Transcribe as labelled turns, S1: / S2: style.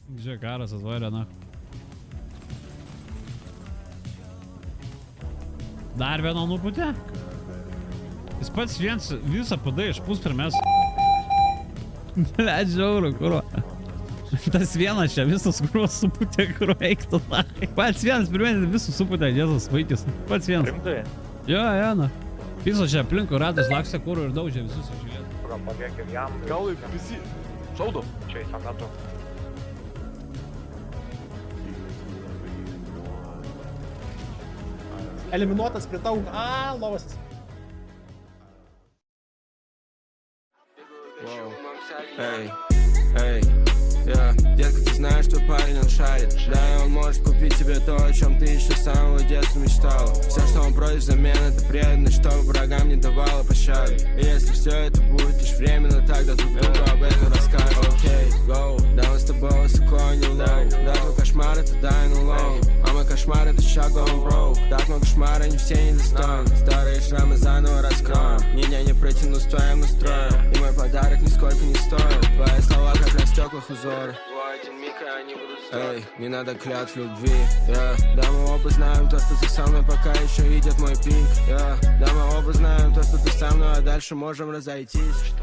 S1: Žiūrėk, karas atvarė, na. Dar vieno nuputė? Jis pats visą padai išpūs per mes. Leidžiu eurų, kuro. Tas vienas čia visas kuros suputė, kuro eiktų. Pats vienas pirmiausia visus suputė, Jėzus vaikis. Pats vienas.
S2: Rimtai?
S1: Jo, na. Viso čia aplinkų ratas lakstė kuro ir daužė visus išžiūrėt.
S2: Pabėgėm jam.
S3: Gal visi šaudo?
S2: Čia į tą metu.
S4: Eliminuotas prie tau. Lovasis.
S5: Эй, yeah. Детка, ты знаешь, что парень он шарит. Да, и он может купить тебе то, о чем ты еще с самого детства мечтала. Все, что он просит взамен, это преданность, чтобы врагам не давала пощады. И если все это будет лишь временно, тогда друг другу об этом расскажем. Окей, go, да мы с тобой высоко не low. Да, твой кошмар это дай ну low. А мой кошмар это шаг going broke. Так много кошмара, они все недостойны. Старые шрамы заново раскроем. Меня не протяну с твоим настроем. И мой подарок нисколько не стоит. Твои слова как на стеклах узоры. Эй, не надо клятв любви, да, мы оба знаем то, что ты со мной, пока еще идет мой пик, да, мы оба знаем то, что ты со мной, а дальше можем разойтись.